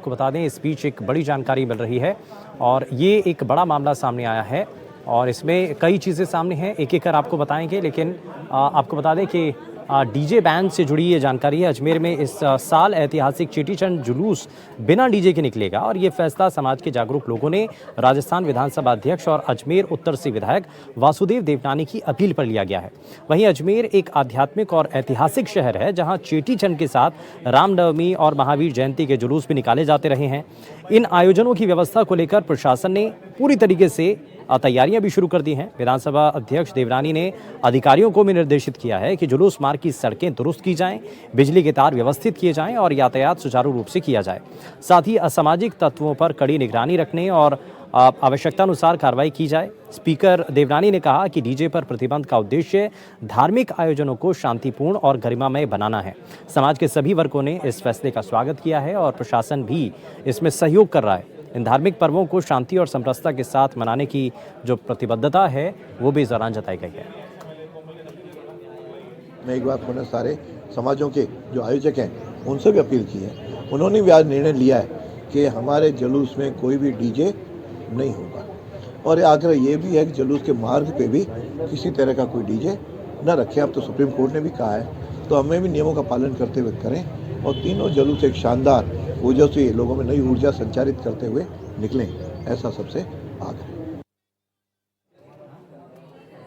आपको बता दें, इस बीच एक बड़ी जानकारी मिल रही है और ये एक बड़ा मामला सामने आया है और इसमें कई चीज़ें सामने हैं, एक-एक कर आपको बताएंगे। लेकिन आपको बता दें कि डीजे बैन से जुड़ी ये जानकारी है। अजमेर में इस साल ऐतिहासिक चेटीचंड जुलूस बिना डीजे के निकलेगा और ये फैसला समाज के जागरूक लोगों ने राजस्थान विधानसभा अध्यक्ष और अजमेर उत्तर से विधायक वासुदेव देवनानी की अपील पर लिया गया है। वहीं अजमेर एक आध्यात्मिक और ऐतिहासिक शहर है, जहां चेटीचंड के साथ रामनवमी और महावीर जयंती के जुलूस भी निकाले जाते रहे हैं। इन आयोजनों की व्यवस्था को लेकर प्रशासन ने पूरी तरीके से तैयारियां भी शुरू कर दी हैं। विधानसभा अध्यक्ष देवनानी ने अधिकारियों को भी निर्देशित किया है कि जुलूस मार्ग की सड़कें दुरुस्त की जाएं, बिजली के तार व्यवस्थित किए जाएं और यातायात सुचारू रूप से किया जाए। साथ ही असामाजिक तत्वों पर कड़ी निगरानी रखने और आवश्यकतानुसार कार्रवाई की जाए। स्पीकर देवनानी ने कहा कि डीजे पर प्रतिबंध का उद्देश्य धार्मिक आयोजनों को शांतिपूर्ण और गरिमामय बनाना है। समाज के सभी वर्गों ने इस फैसले का स्वागत किया है और प्रशासन भी इसमें सहयोग कर रहा है। इन धार्मिक पर्वों को शांति और समरसता के साथ मनाने की जो प्रतिबद्धता है वो भी इस दौरान जताई गई है। मैं एक बार पुनः सारे समाजों के जो आयोजक हैं उनसे भी अपील की है। उन्होंने भी आज निर्णय लिया है कि हमारे जुलूस में कोई भी डीजे नहीं होगा और आग्रह ये भी है कि जुलूस के मार्ग पे भी किसी तरह का कोई डीजे न रखें। अब तो सुप्रीम कोर्ट ने भी कहा है, तो हमें भी नियमों का पालन करते हुए करें और तीनों जुलूस एक शानदार ओजस्वी लोगों में नई ऊर्जा संचारित करते हुए निकलें, ऐसा सबसे आग्रह।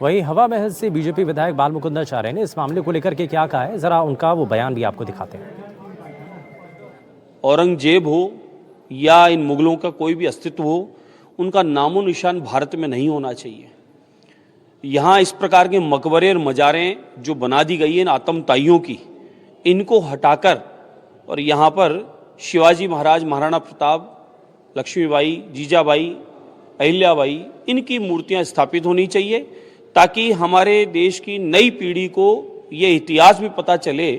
वहीं हवा महल से बीजेपी विधायक बाल मुकुंदाचार्य ने इस मामले को लेकर के क्या कहा है, जरा उनका वो बयान भी आपको दिखाते हैं। औरंगजेब हो या इन मुगलों का कोई भी अस्तित्व हो, उनका नामो निशान भारत में नहीं होना चाहिए। यहाँ इस प्रकार के मकबरे और मजारें जो बना दी गई हैं आतंकताइयों की, इनको हटाकर और यहाँ पर शिवाजी महाराज, महाराणा प्रताप, लक्ष्मीबाई, जीजाबाई, अहिल्याबाई, इनकी मूर्तियां स्थापित होनी चाहिए ताकि हमारे देश की नई पीढ़ी को ये इतिहास भी पता चले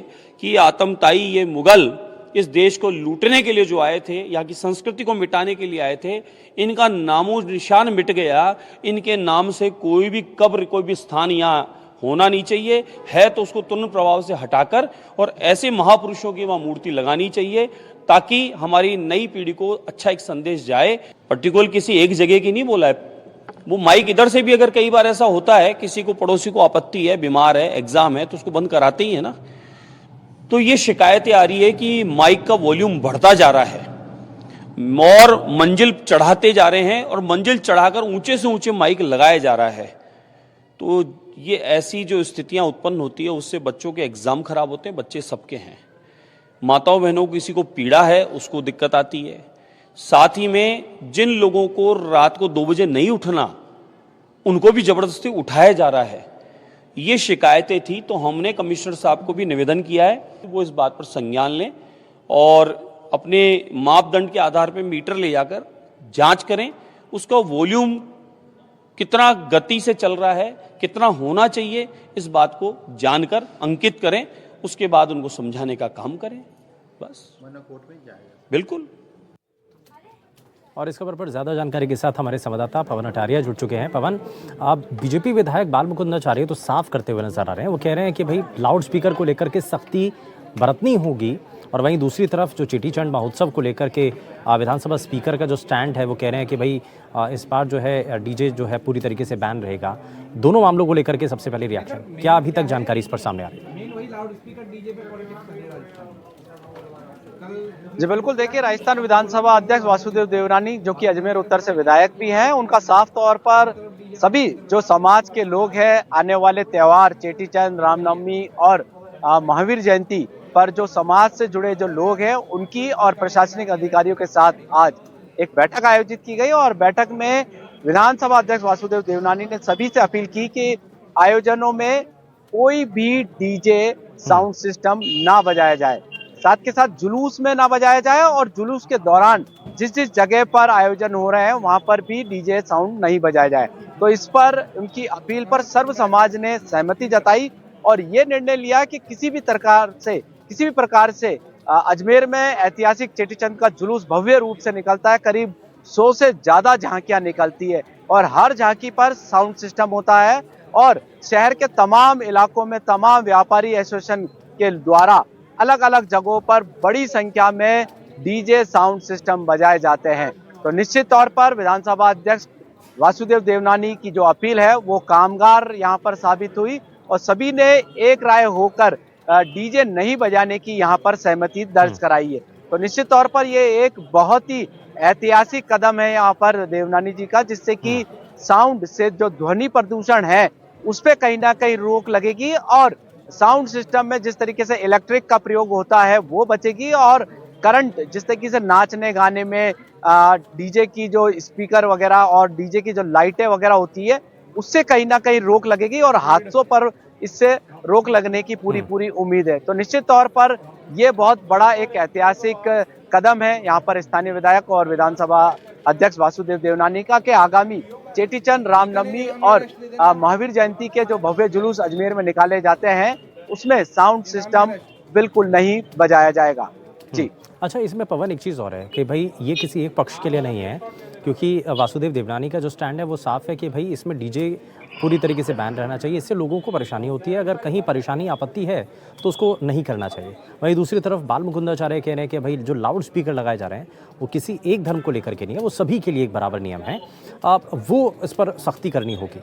कि ये आतंकताई, ये मुगल इस देश को लूटने के लिए जो आए थे, यहाँ की संस्कृति को मिटाने के लिए आए थे, इनका नामो निशान मिट गया। इनके नाम से कोई भी कब्र, कोई भी स्थान यहाँ होना नहीं चाहिए। है तो उसको तुरंत प्रभाव से हटाकर और ऐसे महापुरुषों की वहाँ मूर्ति लगानी चाहिए ताकि हमारी नई पीढ़ी को अच्छा एक संदेश जाए। पर्टिकुलर किसी एक जगह की नहीं बोला है, वो माइक इधर से भी अगर कई बार ऐसा होता है, किसी को पड़ोसी को आपत्ति है, बीमार है, एग्जाम है, तो उसको बंद कराते ही है ना। तो ये शिकायतें आ रही है कि माइक का वॉल्यूम बढ़ता जा रहा है और मंजिल चढ़ाते जा रहे हैं और मंजिल चढ़ाकर ऊंचे से ऊंचे माइक लगाया जा रहा है। तो ये ऐसी जो स्थितियां उत्पन्न होती है उससे बच्चों के एग्जाम खराब होते हैं। बच्चे सबके हैं, माताओं बहनों को किसी को पीड़ा है उसको दिक्कत आती है। साथ ही में जिन लोगों को रात को 2 बजे नहीं उठना, उनको भी जबरदस्ती उठाया जा रहा है। ये शिकायतें थी, तो हमने कमिश्नर साहब को भी निवेदन किया है कि वो इस बात पर संज्ञान लें और अपने मापदंड के आधार पर मीटर ले जाकर जांच करें, उसका वॉल्यूम कितना गति से चल रहा है, कितना होना चाहिए, इस बात को जानकर अंकित करें। उसके बाद उनको समझाने का काम करें, बस। कोर्ट में जाएगा बिल्कुल। और इस खबर पर ज़्यादा जानकारी के साथ हमारे संवाददाता पवन अटारिया जुड़ चुके हैं। पवन, आप बीजेपी विधायक बाल मुकुंदाचार्य तो साफ करते हुए नजर आ रहे हैं। वो कह रहे हैं कि भाई लाउड स्पीकर को लेकर के सख्ती बरतनी होगी और वहीं दूसरी तरफ जो चेटीचंड महोत्सव को लेकर के विधानसभा स्पीकर का जो स्टैंड है वो कह रहे हैं कि भाई इस बार जो है डीजे जो है पूरी तरीके से बैन रहेगा। दोनों मामलों को लेकर के सबसे पहले रिएक्शन क्या अभी तक जानकारी इस पर सामने आ रही है? जी बिल्कुल, देखिए राजस्थान विधानसभा अध्यक्ष वासुदेव देवनानी जो कि अजमेर उत्तर से विधायक भी हैं, उनका साफ तौर पर सभी जो समाज के लोग हैं आने वाले त्योहार चेटीचंद, रामनवमी और महावीर जयंती पर जो समाज से जुड़े जो लोग हैं उनकी और प्रशासनिक अधिकारियों के साथ आज एक बैठक आयोजित की गई और बैठक में विधानसभा अध्यक्ष वासुदेव देवनानी ने सभी से अपील की कि आयोजनों में कोई भी डीजे साउंड सिस्टम ना बजाया जाए, साथ के साथ जुलूस में ना बजाया जाए और जुलूस के दौरान जिस जिस जगह पर आयोजन हो रहे हैं वहां पर भी डीजे साउंड नहीं बजाया जाए। तो इस पर उनकी अपील पर सर्व समाज ने सहमति जताई और ये निर्णय लिया कि किसी भी प्रकार से अजमेर में ऐतिहासिक चेटीचंद का जुलूस भव्य रूप से निकलता है। करीब 100 से ज्यादा झांकियां निकलती है और हर झांकी पर साउंड सिस्टम होता है और शहर के तमाम इलाकों में तमाम व्यापारी एसोसिएशन के द्वारा अलग अलग जगहों पर बड़ी संख्या में डीजे साउंड सिस्टम बजाए जाते हैं। तो निश्चित तौर पर विधानसभा अध्यक्ष वासुदेव देवनानी की जो अपील है वो कामगार यहाँ पर साबित हुई और सभी ने एक राय होकर डीजे नहीं बजाने की यहाँ पर सहमति दर्ज कराई है। तो निश्चित तौर पर ये एक बहुत ही ऐतिहासिक कदम है यहाँ पर देवनानी जी का, जिससे कि साउंड से जो ध्वनि प्रदूषण है उस पे कहीं ना कहीं रोक लगेगी और साउंड सिस्टम में जिस तरीके से इलेक्ट्रिक का प्रयोग होता है वो बचेगी और करंट जिस तरीके से नाचने गाने में डीजे की जो स्पीकर वगैरह और डीजे की जो लाइटें वगैरह होती है उससे कहीं ना कहीं रोक लगेगी और हादसों पर इससे रोक लगने की पूरी उम्मीद है। तो निश्चित तौर पर यह बहुत बड़ा एक ऐतिहासिक कदम है यहाँ पर स्थानीय विधायक और विधानसभा अध्यक्ष वासुदेव देवनानी का कि आगामी चेटीचंद, रामनवमी और महावीर जयंती के जो भव्य जुलूस अजमेर में निकाले जाते हैं उसमें साउंड सिस्टम बिल्कुल नहीं बजाया जाएगा। जी अच्छा, इसमें पवन एक चीज़ और है कि भाई ये किसी एक पक्ष के लिए नहीं है, क्योंकि वासुदेव देवनानी का जो स्टैंड है वो साफ है कि भाई इसमें डीजे पूरी तरीके से बैन रहना चाहिए। इससे लोगों को परेशानी होती है, अगर कहीं परेशानी आपत्ति है तो उसको नहीं करना चाहिए। वहीं दूसरी तरफ बाल मुकुंदाचार्य कह रहे हैं कि भाई जो लाउड स्पीकर लगाए जा रहे हैं वो किसी एक धर्म को लेकर के नहीं है, वो सभी के लिए एक बराबर नियम है। वो इस पर सख्ती करनी होगी।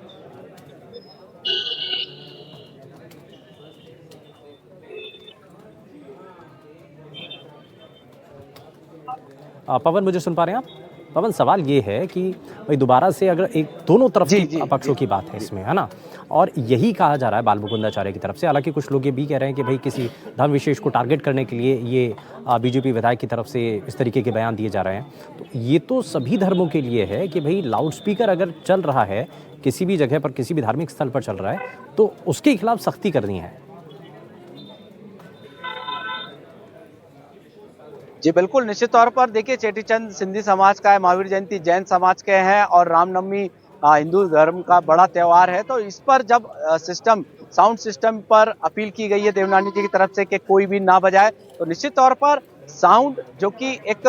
पवन, मुझे सुन पा रहे हैं आप? पवन, सवाल ये है कि भाई दोबारा से अगर एक दोनों तरफ की पक्षों की बात है इसमें, है ना, और यही कहा जा रहा है बाल मुकुंदाचार्य की तरफ से। हालांकि कुछ लोग ये भी कह रहे हैं कि भाई किसी धर्म विशेष को टारगेट करने के लिए ये बीजेपी विधायक की तरफ से इस तरीके के बयान दिए जा रहे हैं। तो ये तो सभी धर्मों के लिए है कि भाई लाउड स्पीकर अगर चल रहा है किसी भी जगह पर, किसी भी धार्मिक स्थल पर चल रहा है तो उसके खिलाफ सख्ती करनी है। जी बिल्कुल, निश्चित तौर पर देखिए चेटीचंद सिंधी समाज का है, महावीर जयंती जैन समाज के हैं और रामनवमी हिंदू धर्म का बड़ा त्योहार है। तो इस पर जब साउंड सिस्टम पर अपील की गई है देवनानी जी की तरफ से कि कोई भी ना बजाए, तो निश्चित तौर पर साउंड जो कि एक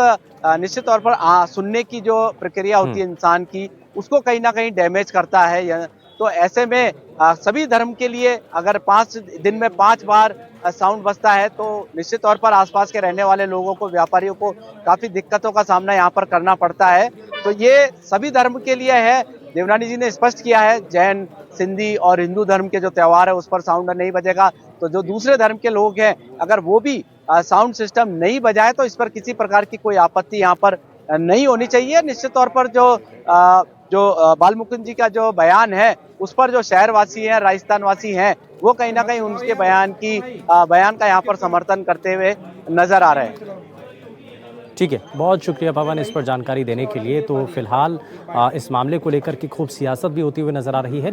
निश्चित तौर पर सुनने की जो प्रक्रिया होती है इंसान की, उसको कहीं ना कहीं डैमेज करता है। तो ऐसे में सभी धर्म के लिए अगर 5 दिन में 5 बार साउंड बजता है तो निश्चित तौर पर आसपास के रहने वाले लोगों को, व्यापारियों को काफी दिक्कतों का सामना यहाँ पर करना पड़ता है। तो ये सभी धर्म के लिए है। देवनानी जी ने स्पष्ट किया है जैन, सिंधी और हिंदू धर्म के जो त्योहार है उस पर साउंड नहीं बजेगा। तो जो दूसरे धर्म के लोग हैं अगर वो भी साउंड सिस्टम नहीं बजाए तो इस पर किसी प्रकार की कोई आपत्ति यहाँ पर नहीं होनी चाहिए। निश्चित तौर पर जो बाल मुकुंद जी का जो बयान है उस पर जो शहरवासी हैं, राजस्थान वासी हैं, वो कहीं ना कहीं उनके बयान का यहाँ पर समर्थन करते हुए नजर आ रहे हैं। ठीक है, बहुत शुक्रिया पवन इस पर जानकारी देने के लिए। तो फिलहाल इस मामले को लेकर के खूब सियासत भी होती हुई नजर आ रही है।